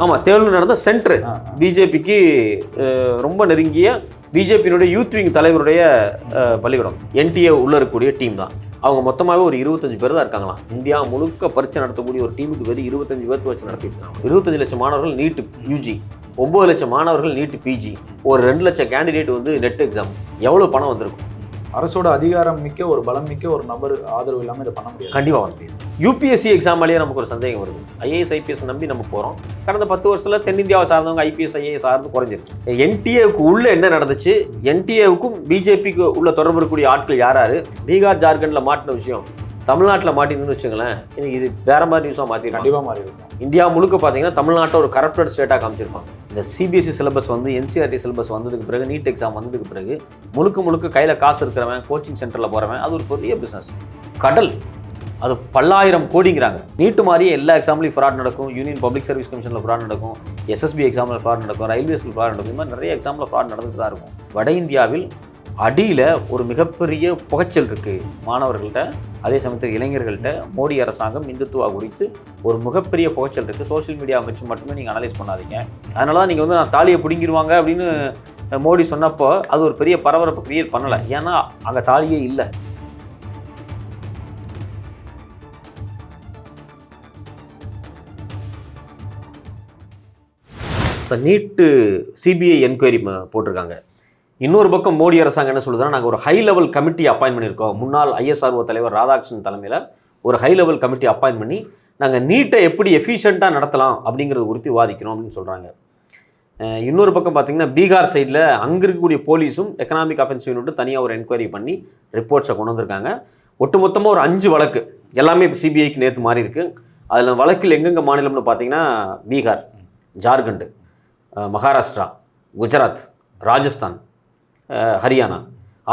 ஆமாம், தேர்தல் நடந்த சென்ட்ரு பிஜேபிக்கு ரொம்ப நெருங்கிய பிஜேபியினுடைய யூத் விங் தலைவருடைய பள்ளிக்கூடம். என்டிஏ உள்ள இருக்கக்கூடிய டீம் தான். அவங்க மொத்தமாகவே ஒரு 25 பேர் தான் இருக்காங்களாம். இந்தியா முழுக்க பரீட்சை நடத்தக்கூடிய ஒரு டீமுக்கு வெறும் 25 பேர்த்து வச்சு நடத்திட்டு இருக்காங்க. 25 லட்சம் மாணவர்கள் நீட்டு யூஜி, 9 லட்சம் மாணவர்கள் நீட்டு பிஜி, ஒரு 2 லட்சம் கேண்டிடேட் வந்து நெட் எக்ஸாம். எவ்வளோ பணம் வந்திருக்கும்? அரசோட அதிகாரம் மிக்க ஒரு பலம் மிக்க ஒரு நபர் ஆதரவு இல்லாமல் இதை பண்ண முடியாது. கண்டிப்பாக வர முடியாது. யூபிஎஸ்சி எக்ஸாம்லேயே நமக்கு ஒரு சந்தேகம் வருது. ஐஏஎஸ் ஐபிஎஸ் நம்பி நம்ம போகிறோம். கடந்த 10 வருஷத்தில் தென்னிந்தியாவை சார்ந்தவங்க ஐபிஎஸ் ஐஏஎஸ் சார்ந்து குறைஞ்சிருக்கு. என்டிஏவுக்கு உள்ள என்ன நடந்துச்சு, என்டிஏவுக்கும் பிஜேபிக்கு உள்ள தொடர்பு இருக்கக்கூடிய ஆட்கள் யார், பீகார் ஜார்க்கண்டில் மாட்டின விஷயம் தமிழ்நாட்டில் மாட்டிருந்துன்னு வச்சுங்களேன், இது வேற மாதிரி நியூஸாக மாற்றிருக்கும். கண்டிப்பாக மாறி இருக்கும். இந்தியா முழுக்க பார்த்தீங்கன்னா தமிழ்நாட்டை ஒரு கரப்டட் ஸ்டேட்டாக காமிச்சிருப்பாங்க. இந்த சிபிஎஸ்சி சிலபஸ் வந்து என்சிஆர்டி சிலபஸ் வந்ததுக்கு பிறகு, நீட் எக்ஸாம் வந்ததுக்கு பிறகு முழுக்க கையில் காசு இருக்கிறவன், கோச்சிங் சென்டரில் போகிறவன், அது ஒரு பெரிய பிஸ்னஸ் கடல். அது பல்லாயிரம் கோடிங்கிறாங்க. நீட்டு மாதிரியே எல்லா எக்ஸாம்லையும் ஃப்ராட் நடக்கும். யூனியன் பப்ளிக் சர்வீஸ் கமிஷனில் ஃப்ராட் நடக்கும், எஸ்எஸ்பி எக்ஸாமில் ஃப்ராட் நடக்கும், ரயில்வேஸில் ஃப்ராட் நடக்கும். இந்த மாதிரி நிறைய எக்ஸாமில் ஃப்ராட் நடந்துட்டு தான் இருக்கும். வட இந்தியாவில் அடியில் ஒரு மிகப்பெரிய புகைச்சல் இருக்குது மாணவர்கள்ட்ட. அதே சமயத்தில் இளைஞர்கள்ட்ட மோடி அரசாங்கம் இந்துத்துவா குறித்து ஒரு மிகப்பெரிய புகைச்சல் இருக்குது. சோஷியல் மீடியா வச்சு மட்டுமே நீங்கள் அனலைஸ் பண்ணாதீங்க. அதனால தான் நீங்கள் வந்து நான் தாலியை பிடிங்கிடுவாங்க அப்படின்னு மோடி சொன்னப்போ அது ஒரு பெரிய பரபரப்பு கிரியேட் பண்ணலை. ஏன்னா அங்கே தாலியே இல்லை. இப்போ நீட்டு சிபிஐ என்கொயரி போட்டிருக்காங்க. இன்னொரு பக்கம் மோடி அரசாங்கம் என்ன சொல்லுதுன்னா, நாங்கள் ஒரு ஹை லெவல் கமிட்டி அப்பாயின்ட் பண்ணியிருக்கோம். முன்னாள் ஐஎஸ்ஆர்ஓ தலைவர் ராதாகிருஷ்ணன் தலைமையில் ஒரு ஹை லெவல் கமிட்டி அப்பாயின்ட் பண்ணி நாங்கள் நீட்டை எப்படி எஃபிஷியண்ட்டாக நடத்தலாம் அப்படிங்கிறது குறித்து விவாதிக்கிறோம் அப்படின்னு சொல்கிறாங்க. இன்னொரு பக்கம் பார்த்திங்கன்னா பீகார் சைடில் அங்கே இருக்கக்கூடிய போலீஸும் எக்கனாமிக் அஃபென்சிவ் விட்டு தனியாக ஒரு என்கொயரி பண்ணி ரிப்போர்ட்ஸை கொண்டு வந்திருக்காங்க. ஒட்டுமொத்தமாக ஒரு 5 வழக்கு எல்லாமே இப்போ சிபிஐக்கு நேற்று மாறி இருக்குது. அதில் வழக்கில் எங்கெங்கே மாநிலம்னு பார்த்தீங்கன்னா பீகார், ஜார்க்கண்டு, மகாராஷ்டிரா, குஜராத், ராஜஸ்தான், ஹரியானா.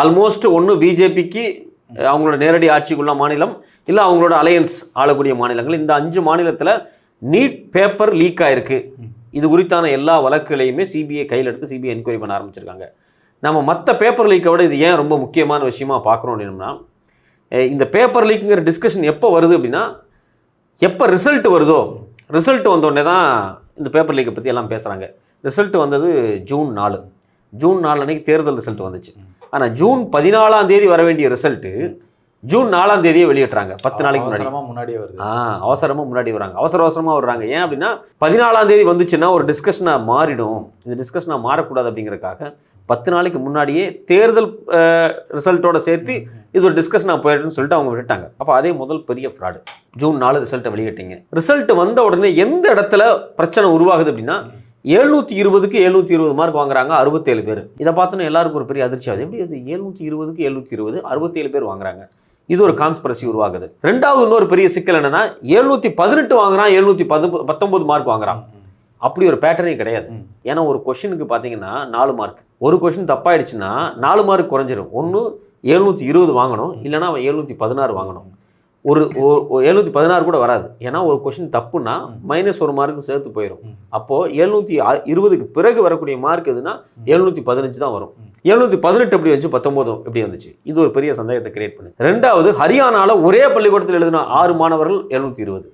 ஆல்மோஸ்ட் ஒன்று பிஜேபிக்கு அவங்களோட நேரடி ஆட்சிக்குள்ள மாநிலம், இல்லை அவங்களோட அலையன்ஸ் ஆளக்கூடிய மாநிலங்கள். இந்த 5 மாநிலத்தில் நீட் பேப்பர் லீக் ஆகிருக்கு. இது குறித்தான எல்லா வழக்குகளையுமே சிபிஐ கையில் எடுத்து சிபிஐ என்கொயரி பண்ண ஆரம்பிச்சிருக்காங்க. நம்ம மற்ற பேப்பர் லீக்கை விட இது ஏன் ரொம்ப முக்கியமான விஷயமா பார்க்குறோம் அப்படின்னா, இந்த பேப்பர் லீக்குங்கிற டிஸ்கஷன் எப்போ வருது அப்படின்னா, எப்போ ரிசல்ட் வருதோ, ரிசல்ட் வந்தோடனே தான் இந்த பேப்பர் லீக்கை பற்றி எல்லாம் பேசுகிறாங்க. ரிசல்ட் வந்தது ஜூன் 4 அன்னைக்கு தேர்தல் ரிசல்ட் வந்துச்சு. ஆனால் ஜூன் 14 வர வேண்டிய ரிசல்ட்டு ஜூன் 4 வெளியிட்றாங்க. 10 நாளைக்கு முன்னாடியே வருது. அவசரமாக முன்னாடி வராங்க, அவசரமாக வர்றாங்க. ஏன் அப்படின்னா 14 வந்துச்சுன்னா ஒரு டிஸ்கஷனாக மாறிடும். இந்த டிஸ்கஷனாக மாறக்கூடாது அப்படிங்கிறதுக்காக 10 நாளைக்கு முன்னாடியே தேர்தல் ரிசல்ட்டோட சேர்த்து இது ஒரு டிஸ்கஷனாக போயிடுன்னு சொல்லிட்டு அவங்க விட்டுட்டாங்க. அப்போ அதே முதல் பெரிய ஃப்ராடு. ஜூன் 4 ரிசல்ட்டை வெளியிட்டீங்க. ரிசல்ட் வந்த உடனே எந்த இடத்துல பிரச்சனை உருவாகுது அப்படின்னா, 720க்கு 720 மார்க் வாங்குறாங்க 67 பேர். இதை பார்த்தோன்னா எல்லாருக்கும் ஒரு பெரிய அதிர்ச்சி ஆகுது. எப்படி அது 720க்கு 720 67 பேர் வாங்குறாங்க? இது ஒரு கான்ஸ்பிரசி உருவாகுது. ரெண்டாவது இன்னொரு பெரிய சிக்கல் என்னன்னா, 718 வாங்குறான், 719 மார்க் வாங்குறான். அப்படி ஒரு பேட்டர்னே கிடையாது. ஏன்னா ஒரு கொஷனுக்கு பார்த்தீங்கன்னா 4 மார்க். ஒரு கொஷின் தப்பாயிடுச்சுன்னா 4 மார்க் குறைஞ்சிரும். ஒன்று 720 வாங்கணும், இல்லைனா அவன் 716 வாங்கணும். ஒரு 716 கூட வராது. ஏன்னா ஒரு கொஷின் தப்புன்னா -1 மார்க்கு சேர்த்து போயிடும். அப்போது 720க்கு பிறகு வரக்கூடிய மார்க் எதுனா 715 தான் வரும். 718 எப்படி வந்துச்சு, 19 எப்படி வந்துச்சு? இது ஒரு பெரிய சந்தேகத்தை கிரியேட் பண்ணுது. ரெண்டாவது, ஹரியானாவில் ஒரே பள்ளிக்கூடத்தில் எழுதின 6 மாணவர்கள் 720.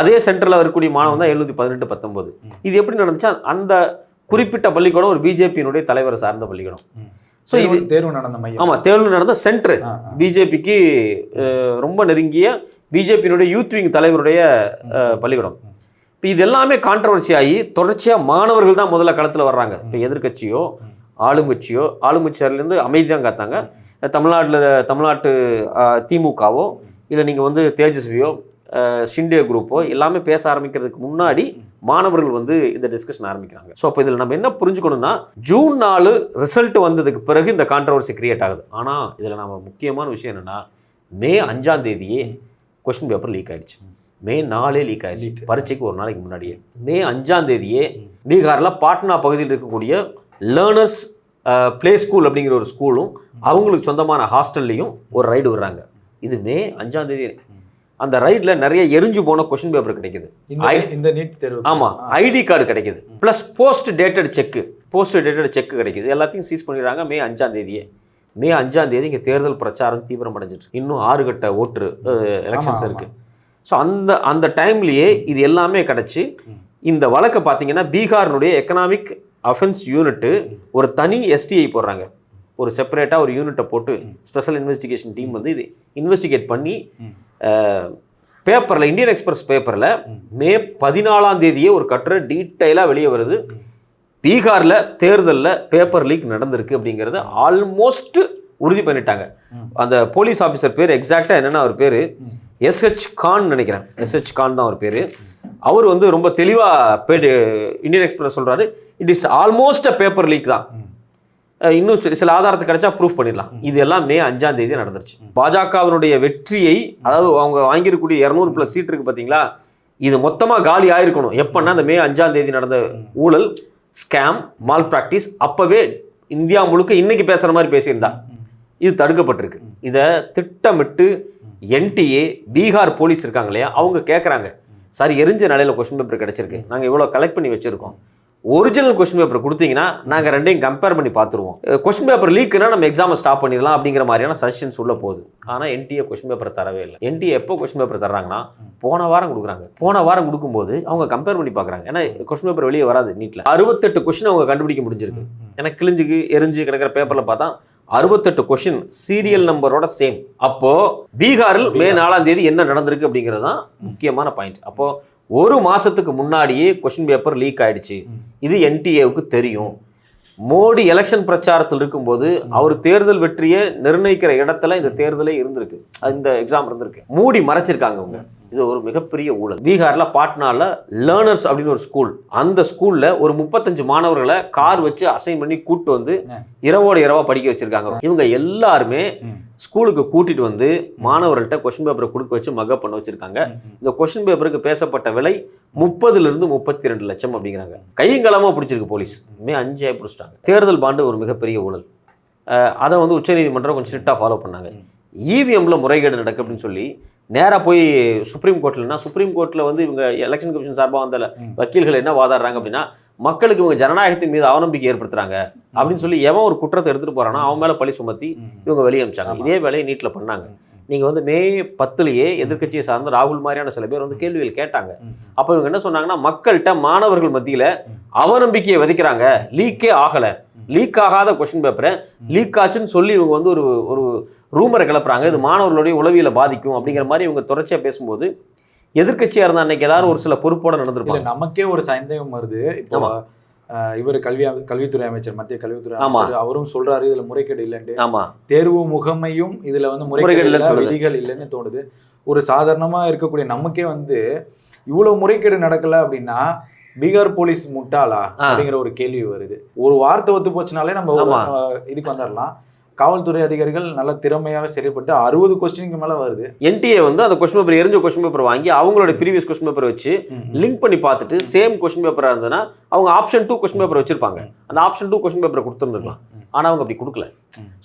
அதே சென்டரில் வரக்கூடிய மாணவன் தான் 718, 19. இது எப்படி நடந்துச்சா? அந்த குறிப்பிட்ட பள்ளிக்கூடம் ஒரு பிஜேபியினுடைய தலைவரை சார்ந்த பள்ளிக்கூடம். ஸோ இது தேர்வு நடந்த மையம். ஆமாம், தேர்வு நடந்த சென்ட்ரு பிஜேபிக்கு ரொம்ப நெருங்கிய பிஜேபியினுடைய யூத் விங் தலைவருடைய பள்ளிக்கூடம். இப்போ இது எல்லாமே கான்ட்ரவர்சி ஆகி தொடர்ச்சியாக மாணவர்கள் தான் முதல்ல களத்தில் வர்றாங்க. இப்போ எதிர்கட்சியோ ஆளுங்கட்சியிலேருந்து அமைதி தான் காத்தாங்க. தமிழ்நாட்டு திமுகவோ இல்லை நீங்கள் வந்து தேஜஸ்வியோ ஷிண்டே குரூப்போ எல்லாமே பேச ஆரம்பிக்கிறதுக்கு முன்னாடி மாணவர்கள் வந்து இந்த டிஸ்கஷன் ஆரம்பிக்கிறாங்க. ஸோ அப்போ இதில் நம்ம என்ன புரிஞ்சுக்கணும்னா, ஜூன் 4 ரிசல்ட் வந்ததுக்கு பிறகு இந்த கான்ட்ரவர்சி கிரியேட் ஆகுது. ஆனால் இதில் நம்ம முக்கியமான விஷயம் என்னென்னா, மே 5 கொஸ்டின் பேப்பர் லீக் ஆகிடுச்சு. மே 4 லீக் ஆகிடுச்சு, பரீட்சைக்கு ஒரு நாளைக்கு முன்னாடியே. மே 5 பீகாரில் பாட்னா பகுதியில் இருக்கக்கூடிய லேர்னர்ஸ் பிளே ஸ்கூல் அப்படிங்கிற ஒரு ஸ்கூலும் அவங்களுக்கு சொந்தமான ஹாஸ்டல்லையும் ஒரு ரைடு வர்றாங்க. இது மே 5 அந்த ரைடில் நிறைய எரிஞ்சு போன கொஸ்டின் பேப்பர் கிடைக்குது. இந்த நீட் தேர்வு. ஆமாம், ஐடி கார்டு கிடைக்குது, ப்ளஸ் போஸ்ட் டேட்டட் செக்கு கிடைக்குது. எல்லாத்தையும் சீஸ் பண்ணிடுறாங்க மே 5 மே 5 இங்கே தேர்தல் பிரச்சாரம் தீவிரம் அடைஞ்சிட்டு. இன்னும் 6 கட்ட ஓட்டு எலெக்ஷன்ஸ் இருக்குது. ஸோ அந்த டைம்லேயே இது எல்லாமே கிடச்சி இந்த வழக்கை பார்த்தீங்கன்னா பீகாரினுடைய எக்கனாமிக் அஃபென்ஸ் யூனிட்டு ஒரு தனி எஸ்டிஐ போடுறாங்க. ஒரு செப்பரேட்டாக ஒரு யூனிட்டை போட்டு ஸ்பெஷல் இன்வெஸ்டிகேஷன் டீம் வந்து இது இன்வெஸ்டிகேட் பண்ணி பேப்பரில் இந்தியன் எக்ஸ்பிரஸ் பேப்பரில் மே 14 ஒரு கட்டுரை டீட்டெயிலாக வெளியே வருது. பீகாரில் தேர்தலில் பேப்பர் லீக் நடந்திருக்கு அப்படிங்கிறத ஆல்மோஸ்ட் உறுதி பண்ணிட்டாங்க. அந்த போலீஸ் ஆஃபீஸர் பேர் எக்ஸாக்டாக என்னென்னா அவர் பேர் எஸ்ஹெச் கான் நினைக்கிறேன். எஸ்ஹெச் கான் தான் அவர் பேர். அவர் வந்து ரொம்ப தெளிவாக இந்தியன் எக்ஸ்பிரஸ் சொல்கிறாரு, it is almost a paper leak தான், இன்னும் சில ஆதாரத்தை கிடைச்சா ப்ரூஃப் பண்ணிடலாம். இது எல்லாம் மே 5 நடந்துருச்சு. பாஜகவினுடைய வெற்றியை, அதாவது அவங்க வாங்கியிருக்கக்கூடிய 200+ சீட் இருக்கு பார்த்தீங்களா, இது மொத்தமாக காலி ஆயிருக்கணும். எப்பன்னா அந்த மே 5 நடந்த ஊழல், ஸ்கேம், மால் பிராக்டிஸ் அப்பவே இந்தியா முழுக்க இன்னைக்கு பேசுற மாதிரி பேசியிருந்தா இது தடுக்கப்பட்டிருக்கு. இதை திட்டமிட்டு என்டிஏ பீகார் போலீஸ் இருக்காங்க இல்லையா, அவங்க கேட்குறாங்க, சார் எரிஞ்ச நிலையில் கொஸ்டின் பேப்பர் கிடைச்சிருக்கு, நாங்கள் இவ்வளோ கலெக்ட் பண்ணி வச்சிருக்கோம், ஒரிஜினல் கொஸ்டின் பேப்பர் கொடுத்தீங்கன்னா நாங்கள் ரெண்டையும் கம்பேர் பண்ணி பார்த்துருவோம், கொஸ்டின் பேப்பர் லீக்குனா நம்ம எக்ஸாமை ஸ்டாப் பண்ணிடலாம் அப்படிங்கிற மாதிரியான சஜஷன்ஸ் உள்ள போகுது. ஆனால் என்டிஏ கொஸ்டின் பேப்பர் தரவே இல்லை. என்டிஏ எப்போ கொஸ்டின் பேப்பர் தர்றாங்கன்னா போன வாரம் கொடுக்குறாங்க. போன வாரம் கொடுக்கும்போது அவங்க கம்பேர் பண்ணி பார்க்குறாங்க. ஏன்னா கொஸ்டின் பேப்பர் வெளியே வராது நீட்டில். 68 கொஸ்டின் அவங்க கண்டுபிடிக்க முடிஞ்சிருக்கு. ஏன்னா கிழிஞ்சுக்கு எரிஞ்சு கிடக்கிற பேப்பரில் பார்த்தா 68 கொஸ்டின் சீரியல் நம்பரோட சேம். அப்போ பீகாரில் மே 4 என்ன நடந்திருக்கு அப்படிங்கிறது தான் முக்கியமான பாயிண்ட். அப்போ ஒரு மாசத்துக்கு முன்னாடியே கொஸ்டின் பேப்பர் லீக் ஆயிடுச்சு. இது என்டிஏவுக்கு தெரியும். மோடி எலெக்ஷன் பிரச்சாரத்தில் இருக்கும்போது அவர் தேர்தல் வெற்றியை நிர்ணயிக்கிற இடத்துல இந்த தேர்தலே இருந்திருக்கு, இந்த எக்ஸாம் இருந்திருக்கு. மூடி மறைச்சிருக்காங்க அவங்க. இது ஒரு மிகப்பெரிய ஊழல். பீகார்ல பாட்னால லேர்னர்ஸ் அப்படின்னு ஒரு ஸ்கூல், அந்த ஸ்கூல்ல ஒரு 35 மாணவர்களை கார் வச்சு அசைன் பண்ணி கூட்டு வந்து இரவோட இரவா படிக்க வச்சிருக்காங்க. இவங்க எல்லாருமே ஸ்கூலுக்கு கூட்டிட்டு வந்து மாணவர்கள்ட்ட கொஸ்டின் பேப்பரை கொடுக்க வச்சு மக்கப் பண்ண வச்சிருக்காங்க. இந்த கொஸ்டின் பேப்பருக்கு பேசப்பட்ட விலை 30 to 32 லட்சம் அப்படிங்கிறாங்க. கையங்கலமா பிடிச்சிருக்கு போலீஸ். மே 5 பிடிச்சிட்டாங்க. தேர்தல் பாண்டு ஒரு மிகப்பெரிய ஊழல். அதை வந்து உச்சநீதிமன்றம் கொஞ்சம் ஸ்ட்ரிக்டாக ஃபாலோ பண்ணாங்க. இவிஎம்ல முறைகேடு நடக்கு அப்படின்னு சொல்லி நேராக போய் சுப்ரீம் கோர்ட்லன்னா, சுப்ரீம் கோர்ட்டில் வந்து இவங்க எலெக்ஷன் கமிஷன் சார்பாக வந்த வக்கீல்கள் என்ன வாதாடுறாங்க அப்படின்னா, மக்களுக்கு இவங்க ஜனநாயகத்தின் மீது அவநம்பிக்கை ஏற்படுத்துறாங்க அப்படின்னு சொல்லி எவன் ஒரு குற்றத்தை எடுத்துகிட்டு போகிறான்னா அவன் மேலே பழி சுமத்தி இவங்க வெளியே அனுப்பிச்சாங்க. இதே வேலையை நீட்டில் பண்ணாங்க. நீங்கள் வந்து மே 10 எதிர்க்கட்சியை சார்ந்த ராகுல் மாதிரியான சில பேர் வந்து கேள்விகள் கேட்டாங்க. அப்போ இவங்க என்ன சொன்னாங்கன்னா, மக்கள்கிட்ட மாணவர்கள் மத்தியில் அவநம்பிக்கையை விதைக்கிறாங்க, லீக்கே ஆகலை, லீக் ஆகாத கொஸ்டின் பேப்பரை லீக் ஆச்சுன்னு சொல்லி இவங்க வந்து ஒரு ரூமரை கிளப்புறாங்க, இது மாணவர்களுடைய உளவியலை பாதிக்கும் அப்படிங்கிற மாதிரி இவங்க தொடர்ச்சியாக பேசும்போது எதிர்க்கட்சியாக இருந்தால் அன்னைக்கு எல்லாரும் ஒரு சில பொறுப்போட நடந்திருப்பாங்க. நமக்கே ஒரு சந்தேகம் வருது. இப்போ இவர் கல்வித்துறை அமைச்சர், மத்திய கல்வித்துறை அமைச்சர், அவரும் சொல்றாரு இதுல முறைகேடு இல்லைன்னு. ஆமா, தேர்வு முகமையும் இதுல வந்து முறைகேடு விதிகள் இல்லைன்னு தோணுது. ஒரு சாதாரணமா இருக்கக்கூடிய நமக்கே வந்து இவ்வளவு முறைகேடு நடக்கல அப்படின்னா பீகார் போலீஸ் முட்டாளா அப்படிங்கிற ஒரு கேள்வி வருது. ஒரு வார்த்தை ஒத்து போச்சுனாலே நம்ம இதுக்கு வந்துடலாம். காவல்துறை அதிகாரிகள் நல்ல திறமையாக செயல்பட்டு 60 கொஸ்டினுக்கு மேல வருது. என்டிஏ வந்து அந்த கொஸ்டின் பேப்பர் எரிஞ்ச கொஸ்டின் பேப்பர் வாங்கி அவங்களோட ப்ரீவியஸ் கொஸ்டின் பேப்பர் வச்சு லிங்க் பண்ணி பார்த்துட்டு சேம் கொஸ்டின் பேப்பரா இருந்ததுன்னா அவங்க ஆப்ஷன் 2 கொஸ்டின் பேப்பர் வச்சிருப்பாங்க. அந்த ஆப்ஷன் 2 கொஸ்டின் பேப்பரை கொடுத்துருந்துருக்கலாம். ஆனா அவங்க அப்படி கொடுக்கல.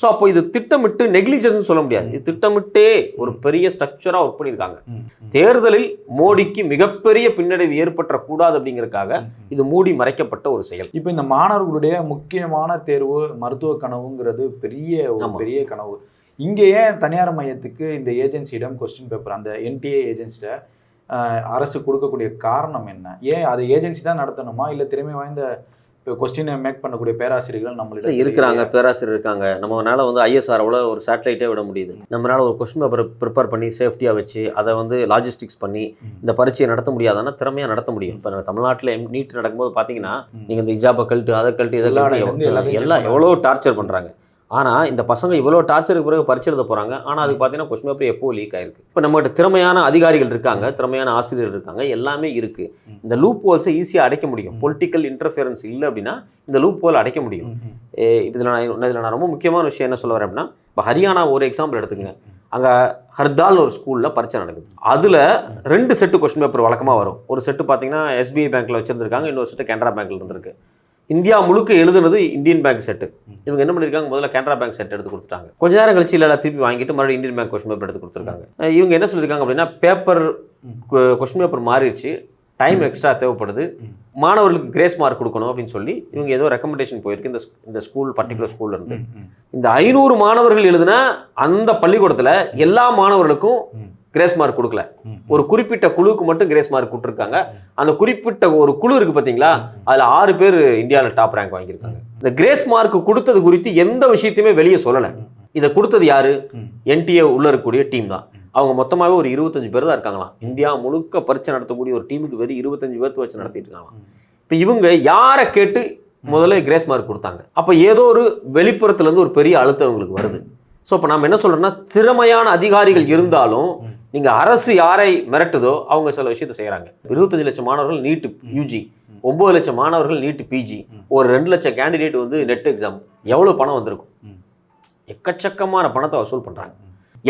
ஸோ அப்போ இது திட்டமிட்டு நெக்லிஜென்ஸ் சொல்ல முடியாது. இது திட்டமிட்டே ஒரு பெரிய ஸ்ட்ரக்சரா ஒர்க் பண்ணியிருக்காங்க. தேர்தலில் மோடிக்கு மிகப்பெரிய பின்னடைவு ஏற்பட்டக்கூடாது அப்படிங்கிறதுக்காக இது மூடி மறைக்கப்பட்ட ஒரு செயல். இப்போ இந்த மாணவர்களுடைய முக்கியமான தேர்வு மருத்துவ கனவுங்கிறது பெரிய கனவு. இங்கே ஏன் தனியார் மையத்துக்கு இந்த ஏஜென்சியிடம் கொஸ்டின் பேப்பர், அந்த என்டிஏ ஏஜென்சிட்ட அரசு கொடுக்கக்கூடிய காரணம் என்ன? ஏன் அதை ஏஜென்சி தான் நடத்தணுமா, இல்லை திறமை வாய்ந்த கொஸ்டினை மேக் பண்ணக்கூடிய பேராசிரியர்கள் நம்மள்ட்ட இருக்கிறாங்க? பேராசிரியர் இருக்காங்க. நம்மளால வந்து ஐஎஸ்ஆரோட ஒரு சேட்டலைட்டே விட முடியுது. நம்மளால ஒரு கொஸ்டின் பேப்பரை ப்ரிப்பேர் பண்ணி சேஃப்டியாக வச்சு அதை வந்து லாஜிஸ்டிக்ஸ் பண்ணி இந்த பரீட்சையை நடத்த முடியாதானா திறமையாக நடத்த முடியும். இப்போ தமிழ்நாட்டில் நீட் நடக்கும்போது பார்த்தீங்கன்னா நீங்கள் இந்த இஜாபை கழட்டு, அதை கழட்டு, இதை கழட்டு, எல்லாம் எவ்வளோ டார்ச்சர் பண்ணுறாங்க. ஆனால் இந்த பசங்க இவ்வளோ டார்ச்சருக்கு பிறகு பரிட்சை எழுத போகிறாங்க. ஆனால் அதுக்கு பார்த்தீங்கன்னா கொஸ்டின் பேப்பர் எப்போ லீக் ஆயிருக்கு. இப்போ நம்மகிட்ட திறமையான அதிகாரிகள் இருக்காங்க, திறமையான ஆசிரியர்கள் இருக்காங்க, எல்லாமே இருக்குது. இந்த லூப் ஹோல்ஸை ஈஸியாக அடைக்க முடியும். பொலிட்டிக்கல் இன்டர்ஃபியரன்ஸ் இல்லை அப்படின்னா இந்த லூப் ஹோல் அடைக்க முடியும். இதில் நான் ரொம்ப முக்கியமான விஷயம் என்ன சொல்ல வரேன் அப்படின்னா, இப்போ ஹரியானா ஒரு எக்ஸாம்பிள் எடுத்துக்கங்க. அங்கே ஹர்தால்னு ஒரு ஸ்கூலில் பரீட்சை நடக்குது. அதில் 2 செட்டு கொஸ்டின் பேப்பர் வழக்கமாக வரும். ஒரு செட்டு பார்த்தீங்கன்னா எஸ்பிஐ பேங்க்கில் வச்சுருந்துருக்காங்க, இன்னொரு செட்டு கனரா பேங்க்கில் இருந்திருக்கு. இந்தியா முழுக்க எழுதுனது இந்தியன் பேங்க் செட்டு. இவங்க என்ன பண்ணியிருக்காங்க, முதல்ல கனரா பேங்க் செட் எடுத்து கொடுத்துட்டாங்க. கொஞ்ச நேரம் கழிச்சு இல்லை திருப்பி வாங்கிட்டு மறுபடியும் இந்தியன் பேங்க் கொஸ்டின் பேப்பர் எடுத்து கொடுத்துருக்காங்க. இவங்க என்ன சொல்லியிருக்காங்க அப்படின்னா, பேப்பர் கொஸ்டின் பேப்பர் மாறிடுச்சு, டைம் எக்ஸ்ட்ரா தேவைப்படுது, மாணவர்களுக்கு கிரேஸ் மார்க் கொடுக்கணும் அப்படின்னு சொல்லி இவங்க ஏதோ ரெக்கமெண்டேஷன் போயிருக்கு இந்த ஸ்கூல், பர்டிகுலர் ஸ்கூல்ல இருந்து. இந்த 500 மாணவர்கள் எழுதுனா அந்த பள்ளிக்கூடத்தில் எல்லா மாணவர்களுக்கும் கிரேஸ் மார்க் கொடுக்கல. ஒரு குறிப்பிட்ட குழுவுக்கு மட்டும் கிரேஸ் மார்க் கொடுத்துருக்காங்க. அந்த குறிப்பிட்ட ஒரு குழு இருக்கு பார்த்தீங்களா, அதில் 6 பேர் இந்தியாவில் டாப் ரேங்க் வாங்கியிருக்காங்க. இந்த கிரேஸ் மார்க் கொடுத்தது குறித்து எந்த விஷயத்தையுமே வெளியே சொல்லலை. இதை கொடுத்தது யாரு? என்டிஏ உள்ள இருக்கக்கூடிய டீம் தான். அவங்க மொத்தமாகவே ஒரு 25 பேர் தான் இருக்காங்களாம். இந்தியா முழுக்க பரீட்சை நடத்தக்கூடிய ஒரு டீமுக்கு வெறும் 25 பேர்த்து வச்சு நடத்திட்டு இருக்காங்களாம். இப்போ இவங்க யாரை கேட்டு முதல்ல கிரேஸ் மார்க் கொடுத்தாங்க? அப்போ ஏதோ ஒரு வெளிப்புறத்துலேருந்து ஒரு பெரிய அழுத்தம் உங்களுக்கு வருது. ஸோ இப்போ நம்ம என்ன சொல்கிறோம்னா, திறமையான அதிகாரிகள் இருந்தாலும் நீங்கள் அரசு யாரை மிரட்டுதோ அவங்க சில விஷயத்தை செய்கிறாங்க. 25 லட்சம் மாணவர்கள் நீட்டு யூஜி, 9 லட்சம் மாணவர்கள் நீட்டு பிஜி, ஒரு 2 லட்சம் கேண்டிடேட் வந்து நெட் எக்ஸாம், எவ்வளோ பணம் வந்திருக்கும்? எக்கச்சக்கமான பணத்தை வசூல் பண்ணுறாங்க.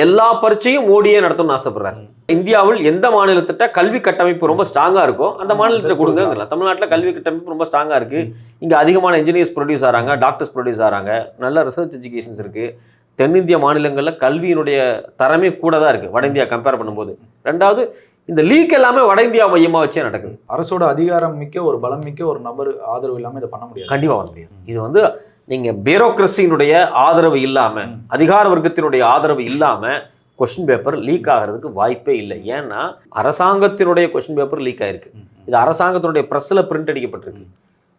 எல்லா பரீட்சையும் மோடியே நடத்தணும்னு ஆசைப்படுறாரு. இந்தியாவில் எந்த மாநிலத்திட்ட கல்வி கட்டமைப்பு ரொம்ப ஸ்ட்ராங்காக இருக்கோ அந்த மாநிலத்தில் கொடுங்க. தமிழ்நாட்டில் கல்வி கட்டமைப்பு ரொம்ப ஸ்ட்ராங்காக இருக்குது. இங்கே அதிகமான இன்ஜினியர்ஸ் ப்ரொடியூஸ் ஆகிறாங்க, டாக்டர்ஸ் ப்ரொடியூஸ் ஆகிறாங்க, நல்ல ரிசர்ச் எஜுகேஷன்ஸ் இருக்குது. தென்னிந்திய மாநிலங்களில் கல்வியினுடைய தரமே கூட தான் இருக்குது வட இந்தியா கம்பேர் பண்ணும்போது. ரெண்டாவது, இந்த லீக் எல்லாமே வட இந்தியா மையமாக வச்சே நடக்குது. அரசோட அதிகாரம் மிக்க ஒரு பலம் மிக்க ஒரு நபர் ஆதரவு இல்லாமல் இதை பண்ண முடியாது. கண்டிப்பாக பண்ண முடியாது. இது வந்து நீங்கள் பியூரோக்ரஸியினுடைய ஆதரவு இல்லாமல், அதிகார வர்க்கத்தினுடைய ஆதரவு இல்லாமல் கொஸ்டின் பேப்பர் லீக் ஆகிறதுக்கு வாய்ப்பே இல்லை. ஏன்னா அரசாங்கத்தினுடைய கொஸ்டின் பேப்பர் லீக் ஆயிருக்கு. இது அரசாங்கத்தினுடைய ப்ரெஸ்ஸில் பிரிண்ட் அடிக்கப்பட்டிருக்கு.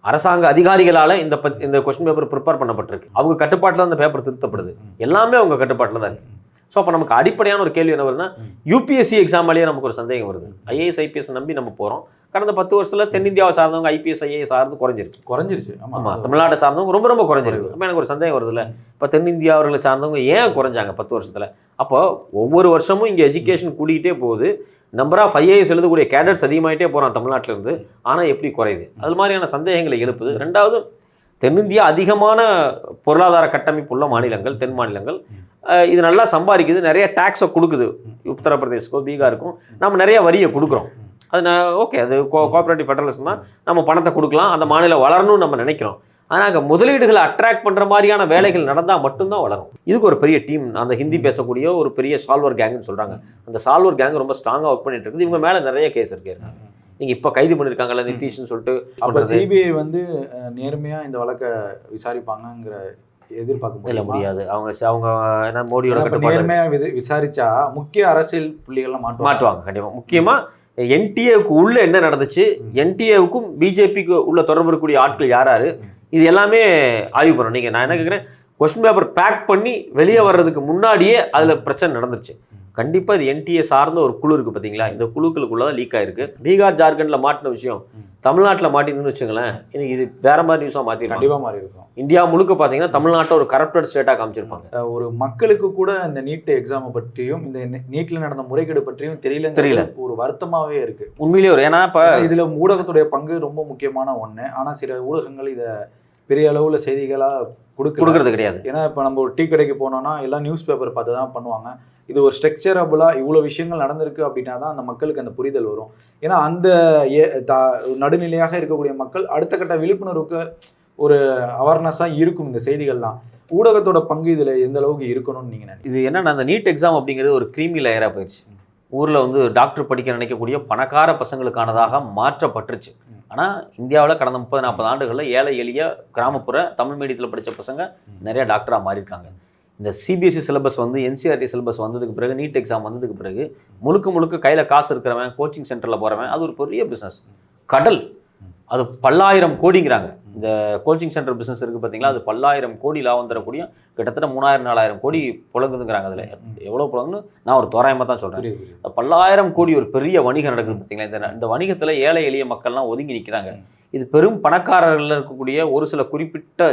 அரசாங்க அதிகாரிகளால் இந்த கொஸ்டின் பேப்பர் ப்ரிப்பேர் பண்ணப்பட்டிருக்கு. அவங்க கட்டுப்பாட்டில் அந்த பேப்பர் திருத்தப்படுது. எல்லாமே அவங்க கட்டுப்பாட்டில் தான் இருக்குது. ஸோ அப்போ நமக்கு அடிப்படையான ஒரு கேள்வி என்ன வருதுன்னா, யூபிஎஸ்சி எக்ஸாம்லேயே நமக்கு ஒரு சந்தேகம் வருது. ஐஏஎஸ் ஐபிஎஸ் நம்பி நம்ம போகிறோம். கடந்த 10 வருஷத்தில் தென்னிந்தியாவை சார்ந்தவங்க ஐபிஎஸ் ஐஏஎஸ் சார்ந்து குறைஞ்சிருச்சு. ஆமாம், தமிழ்நாட்டை சார்ந்தவங்க ரொம்ப ரொம்ப குறைஞ்சிருக்கு. அப்போ எனக்கு ஒரு சந்தேகம் வருது இல்லை, இப்போ தென்னிந்தியாவர்களை சார்ந்தவங்க ஏன் குறைஞ்சாங்க 10 வருஷத்தில்? அப்போ ஒவ்வொரு வருஷமும் இங்கே எஜுகேஷன் கூட்டிகிட்டே போகுது. நம்பர் ஆஃப் ஐஏஎஸ் எழுதக்கூடிய கேடட்ஸ் அதிகமாகிட்டே போகிறான் தமிழ்நாட்டிலேருந்து. ஆனால் எப்படி குறையுது? அது மாதிரியான சந்தேகங்களை எழுப்புது. ரெண்டாவது, தென்னிந்தியா அதிகமான பொருளாதார கட்டமைப்பு உள்ள மாநிலங்கள், தென் மாநிலங்கள். இது நல்லா சம்பாதிக்குது, நிறைய டேக்ஸை கொடுக்குது. உத்தரப்பிரதேஷ்க்கோ பீகாருக்கும் நம்ம நிறைய வரியை கொடுக்குறோம். அது ஓகே, அது கோஆப்ரேட்டிவ் ஃபெடரலிசம் தான். நம்ம பணத்தை கொடுக்கலாம், அந்த மாநிலம் வளரணும்னு நம்ம நினைக்கிறோம். ஆனால் அங்கே முதலீடுகளை அட்ராக்ட் பண்ணுற மாதிரியான வேலைகள் நடந்தால் மட்டும்தான் வளரும். இதுக்கு ஒரு பெரிய டீம், அந்த ஹிந்தி பேசக்கூடிய ஒரு பெரிய சால்வர் கேங்குன்னு சொல்கிறாங்க. அந்த சால்வர் கேங் ரொம்ப ஸ்ட்ராங்காக ஒர்க் பண்ணிட்டு இருக்குது. இவங்க மேலே நிறைய கேஸ் இருக்கு. நீங்கள் இப்போ கைது பண்ணியிருக்காங்கல்ல நிதிஷ்னு சொல்லிட்டு. அப்போ சிபிஐ வந்து நேர்மையாக இந்த வழக்கை விசாரிப்பாங்கங்கிற எதிர்பார்க்க இல்லை, முடியாது. அவங்க என்ன மோடியோட நேர்மையாக விசாரிச்சா முக்கிய அரசியல் புள்ளிகள்லாம் மாட்டுவாங்க கண்டிப்பாக. முக்கியமாக என்டிஏவுக்கு உள்ள என்ன நடந்துச்சு, என்டிஏவுக்கும் பிஜேபிக்கு உள்ள தொடர்பு இருக்கக்கூடிய ஆட்கள் யாராரு, இது எல்லாமே ஆய்வு பண்ணணும். நீங்கள் நான் என்ன கேட்குறேன், கொஸ்டின் பேப்பர் பேக் பண்ணி வெளியே வர்றதுக்கு முன்னாடியே அதில் பிரச்சனை நடந்துருச்சு. கண்டிப்பாக இது என்டிஏ சார்ந்த ஒரு குழு இருக்குது பார்த்தீங்களா, இந்த குழுக்களுக்குள்ள தான் லீக் ஆயிருக்கு. பீகார் ஜார்க்கண்டில் மாட்டின விஷயம் தமிழ்நாட்டில் மாட்டின்னு வச்சுங்களேன், இன்னைக்கு இது வேற மாதிரி நியூஸாக மாற்றி கண்டிப்பாக மாறி இருக்கும். இந்தியா முழுக்க பார்த்தீங்கன்னா தமிழ்நாட்டை ஒரு கரப்டட் ஸ்டேட்டாக காமிச்சிருப்பாங்க. ஒரு மக்களுக்கு கூட இந்த நீட் எக்ஸாமை பற்றியும் இந்த நீட்டில் நடந்த முறைகேடு பற்றியும் தெரியல. ஒரு வருத்தமாகவே இருக்கு உண்மையிலேயே. ஏன்னா இப்போ இதில் ஊடகத்துடைய பங்கு ரொம்ப முக்கியமான ஒன்று. ஆனால் சில ஊடகங்கள் இதை பெரிய அளவில் செய்திகளாக கொடுக்கறது கிடையாது. ஏன்னா இப்போ நம்ம ஒரு டீ கடைக்கு போனோம்னா எல்லாம் நியூஸ் பேப்பர் பார்த்து தான் பண்ணுவாங்க. இது ஒரு ஸ்ட்ரக்சரபுளாக இவ்வளோ விஷயங்கள் நடந்திருக்கு அப்படின்னா தான் அந்த மக்களுக்கு அந்த புரிதல் வரும். ஏன்னா அந்த நடுநிலையாக இருக்கக்கூடிய மக்கள் அடுத்த கட்ட விழிப்புணர்வுக்கு ஒரு அவேர்னஸாக இருக்கும். இந்த செய்திகள்லாம் ஊடகத்தோட பங்கு இதில் எந்த அளவுக்கு இருக்கணும்னு நீங்கள் நினைக்கிறீங்க? இது என்னன்னா, அந்த நீட் எக்ஸாம் அப்படிங்கிறது ஒரு கிரீமி லேயராக போயிடுச்சு. ஊரில் வந்து டாக்டர் படிக்க நினைக்கக்கூடிய பணக்கார பசங்களுக்கானதாக மாற்றப்பட்டுருச்சு. ஆனால் இந்தியாவில் கடந்த 30-40 ஆண்டுகளில் ஏழை எளிய கிராமப்புற தமிழ் மீடியத்தில் படித்த பசங்க நிறைய டாக்டராக மாறியிருக்காங்க. இந்த சிபிஎஸ்சி சிலபஸ் வந்து என்சிஆர்டி சிலபஸ் வந்ததுக்கு பிறகு, நீட் எக்ஸாம் வந்ததுக்கு பிறகு முழுக்க கையில் காசு இருக்கிறவன், கோச்சிங் சென்டரில் போகிறவன், அது ஒரு பெரிய பிஸ்னஸ் கடல். அது பல்லாயிரம் கோடிங்கிறாங்க. இந்த கோச்சிங் சென்டர் பிஸ்னஸ் இருக்குது பார்த்தீங்களா, அது பல்லாயிரம் கோடி லாபம் தரக்கூடிய கிட்டத்தட்ட 3000-4000 கோடி புழங்குதுங்கிறாங்க. அதில் எவ்வளோ புழங்குன்னு நான் ஒரு தோராயமாக தான் சொல்கிறேன். பல்லாயிரம் கோடி ஒரு பெரிய வணிகம் நடக்குது பார்த்தீங்களா. இந்த வணிகத்தில் ஏழை எளிய மக்கள்லாம் ஒதுங்கி நிற்கிறாங்க. இது பெரும் பணக்காரர்கள் இருக்கக்கூடிய ஒரு சில குறிப்பிட்ட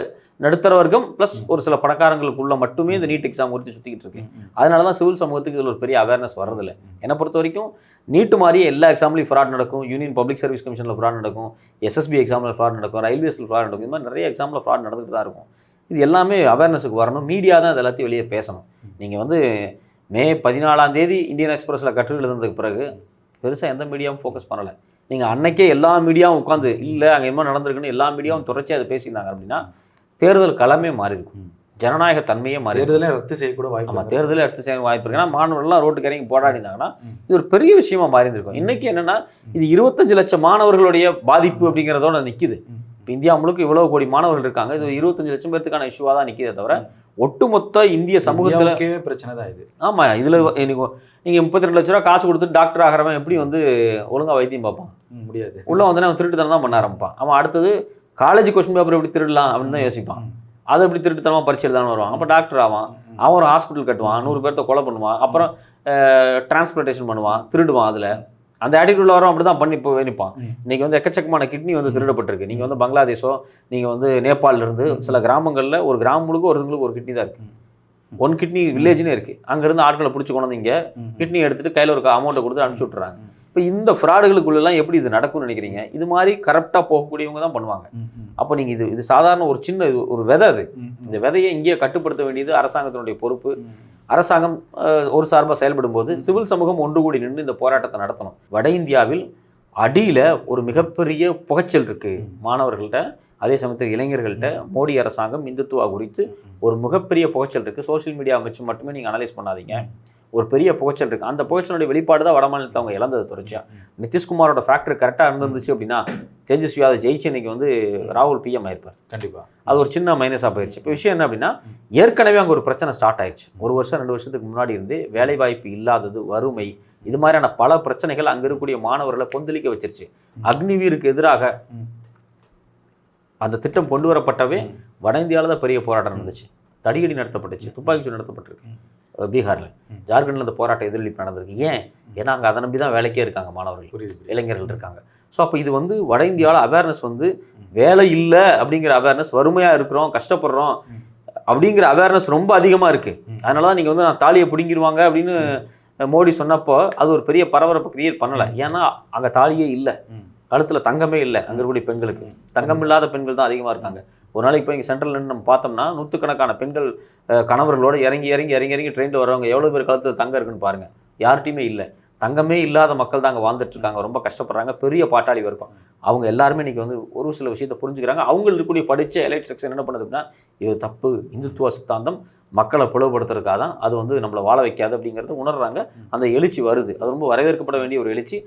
நடுத்தர வர்க்கம் ப்ளஸ் ஒரு சில பணக்காரங்களுக்குள்ள மட்டுமே இந்த நீட் எக்ஸாம் குறித்து சுற்றிக்கிட்டு இருக்கு. அதனால தான் சிவில் சமூகத்துக்கு இதில் ஒரு பெரிய அவேர்னஸ் வரதில்லை. என்னை பொறுத்த வரைக்கும் நீட்டு மாதிரியே எல்லா எக்ஸாம்லையும் ஃப்ராட் நடக்கும். யூனியன் பப்ளிக் சர்வீஸ் கமிஷனில் ஃப்ராட் நடக்கும், எஸ்எஸ்பி எக்ஸாமில் ஃப்ராட் நடக்கும், ரயில்வேஸில் ஃப்ராட் நடக்கும். இது மாதிரி நிறைய எக்ஸாமில் ஃப்ராட் நடந்துகிட்டு தான் இருக்கும். இது எல்லாமே அவேர்னஸுக்கு வரணும். மீடியா தான் இது எல்லாத்தையும் வெளியே பேசணும். நீங்கள் வந்து மே 14ஆம் தேதி இந்தியன் எக்ஸ்பிரஸில் கட்டுரை எழுதுனதுக்கு பிறகு பெருசாக எந்த மீடியாவும் ஃபோக்கஸ் பண்ணலை. நீங்கள் அன்னைக்கே எல்லா மீடியாவும் உட்காந்து இல்லை அங்கே என்ன நடந்திருக்குன்னு எல்லா மீடியாவும் தொடர்ச்சி அதை பேசியிருந்தாங்க அப்படின்னா தேர்தல் களமே மாறி இருக்கும், ஜனநாயக தன்மையே மாறி. தேர்தலே ரத்து செய்யக்கூட வாய்ப்பு. ஆமாம், தேர்தலே ரத்து செய்ய வாய்ப்பு இருக்கு. ஏன்னா மாணவர்கள்லாம் ரோட்டுக்கு இறங்கி போராடினாங்கன்னா இது ஒரு பெரிய விஷயமா மாறி இருக்கும். இன்னைக்கு என்னன்னா, இது 25 லட்சம் மாணவர்களுடைய பாதிப்பு அப்படிங்கிறதோட நிற்கிது. இப்போ இந்தியா முழுக்க இவ்வளவு கோடி மாணவர்கள் இருக்காங்க, இது 25 லட்சம் பேருக்கான இஷ்யூவாக தான் நிற்கிதே தவிர ஒட்டுமொத்த இந்திய சமூகத்தில் பிரச்சனை தான் இது. ஆமாம், இதில் நீங்கள் 32 லட்ச ரூபா காசு கொடுத்துட்டு டாக்டர் ஆகிறவன் எப்படி வந்து ஒழுங்காக வைத்தியம் பார்ப்பான்? முடியாது. உள்ளே வந்து அவன் திருட்டுத்தனம் தான் பண்ண ஆரம்பிப்பான். அவன் அடுத்தது காலேஜ் கொஸ்டின் பேப்பர் எப்படி திருடலாம் அப்படின்னு தான் யோசிப்பான். அதை எப்படி திருட்டுத்தனமாக பரிச்சு எழுதானு வருவான். அப்போ டாக்டர் ஆவான், அவன் ஒரு ஹாஸ்பிட்டல் கட்டுவான், 100 பேர்த்த கொலை பண்ணுவான், அப்புறம் டிரான்ஸ்பிளான்டேஷன் பண்ணுவான், திருடுவான். அதில் அந்த ஆட்டிடியூட்ல வரும், அப்படி தான் பண்ணி இப்போ நிற்பான். இன்றைக்கி வந்து எக்கச்சக்கமான கிட்னி வந்து திருடப்பட்டிருக்கு. நீங்கள் வந்து பங்களாதேஷோ, நீங்கள் வந்து நேபாளிலிருந்து சில கிராமங்களில் ஒரு கிராமம் முழுக்க ஒருத்தங்களுக்கு ஒரு கிட்னி தான் இருக்குது. 1 கிட்னி வில்லேஜ்னே இருக்குது. அங்கேருந்து ஆட்களை பிடிச்சி கொண்டு வந்து இங்கே கிட்னி எடுத்துகிட்டு கையில் ஒரு அமௌண்ட்டை கொடுத்து அனுப்பிச்சி விட்றாங்க. இப்போ இந்த ஃப்ராடுகளுக்குள்ளெல்லாம் எப்படி இது நடக்கும்னு நினைக்கிறீங்க? இது மாதிரி கரெக்டாக போகக்கூடியவங்க தான் பண்ணுவாங்க. அப்போ நீங்கள் இது சாதாரண ஒரு சின்ன ஒரு விதை. அது இந்த விதையை இங்கேயே கட்டுப்படுத்த வேண்டியது அரசாங்கத்தினுடைய பொறுப்பு. அரசாங்கம் ஒரு சார்பாக செயல்படும் போது சிவில் சமூகம் ஒன்று கூடி நின்று இந்த போராட்டத்தை நடத்தணும். வட இந்தியாவில் அடியில் ஒரு மிகப்பெரிய புகைச்சல் இருக்குது மாணவர்கள்ட்ட, அதே சமயத்தில் இளைஞர்கள்ட்ட. மோடி அரசாங்கம் இந்துத்துவா குறித்து ஒரு மிகப்பெரிய புகைச்சல் இருக்குது. சோஷியல் மீடியா வச்சு மட்டுமே நீங்கள் அனலைஸ் பண்ணாதீங்க, ஒரு பெரிய புகைச்சல் இருக்குது. அந்த புகைச்சலுடைய வெளிப்பாடு தான் வட மாநிலத்தில் அவங்க இழந்தது தொடர்ச்சியாக. நிதிஷ்குமாரோட ஃபேக்டரி கரெக்டாக இருந்துச்சு அப்படின்னா தேஜஸ்வி யாதவ் ஜெயிச்சு இன்னைக்கு வந்து ராகுல் பிஎம் ஆயிருப்பார். கண்டிப்பாக அது ஒரு சின்ன மைனஸாக போயிடுச்சு. இப்போ விஷயம் என்ன அப்படின்னா, ஏற்கனவே அங்கே ஒரு பிரச்சனை ஸ்டார்ட் ஆயிடுச்சு. 1 வருஷம் 2 வருஷத்துக்கு முன்னாடி இருந்து வேலைவாய்ப்பு இல்லாதது, வறுமை, இது மாதிரியான பல பிரச்சனைகள் அங்கே இருக்கக்கூடிய மாணவர்களை கொந்தளிக்க வச்சிருச்சு. அக்னிவீருக்கு எதிராக அந்த திட்டம் கொண்டு வரப்பட்டவே வட இந்தியாவில் தான் பெரிய போராட்டம் நடந்துச்சு, தடியடி நடத்தப்பட்டுச்சு, துப்பாக்கிச்சூடு நடத்தப்பட்டிருக்கு. பீகாரில், ஜார்க்கண்டில் அந்த போராட்டம் எதிரொலிப்பு நடந்திருக்கு. ஏன்? ஏன்னா அங்கே அதை நம்பி தான் வேலைக்கே இருக்காங்க மாணவர்கள், இளைஞர்கள் இருக்காங்க. ஸோ அப்போ இது வந்து வட இந்தியாவில் அவேர்னஸ் வந்து வேலை இல்லை அப்படிங்கிற அவேர்னஸ், வறுமையாக இருக்கிறோம், கஷ்டப்படுறோம் அப்படிங்கிற அவேர்னஸ் ரொம்ப அதிகமாக இருக்குது. அதனால தான் நீங்கள் வந்து நான் தாலியை பிடிங்கிடுவாங்க அப்படின்னு மோடி சொன்னப்போ அது ஒரு பெரிய பரபரப்பை கிரியேட் பண்ணலை. ஏன்னா அங்கே தாலியே இல்லை, கழுத்தில் தங்கமே இல்லை. அங்கே இருக்கக்கூடிய பெண்களுக்கு தங்கம் இல்லாத பெண்கள் தான் அதிகமாக இருக்காங்க. ஒரு நாளைக்கு இப்போ இங்கே சென்ட்ரல் நம்ம பார்த்தோம்னா 100கணக்கான பெண்கள் கணவர்களோட இறங்கி ட்ரெயினில் வரவங்க எவ்வளோ பேர் கழுத்தில் தங்கம் இருக்குன்னு பாருங்கள். யார்கிட்டையுமே இல்லை. தங்கமே இல்லாத மக்கள் தான் அங்கே வாழ்ந்துட்டு இருக்காங்க, ரொம்ப கஷ்டப்படுறாங்க, பெரிய பாட்டாளி வர்க்கம். அவங்க எல்லாருமே இன்றைக்கி வந்து ஒரு சில விஷயத்தை புரிஞ்சுக்கிறாங்க. அவங்களுக்கு இருக்கக்கூடிய படித்த எலைட் செக்ஷன் என்ன பண்ணுது அப்படின்னா, இது தப்பு, இந்துத்துவ சித்தாந்தம் மக்களை பிளவுபடுத்துறதுக்காக தான், அது வந்து நம்மளை வாழ வைக்காது அப்படிங்கிறத உணர்றாங்க. அந்த எழுச்சி வருது, அது ரொம்ப வரவேற்கப்பட வேண்டிய ஒரு எழுச்சி.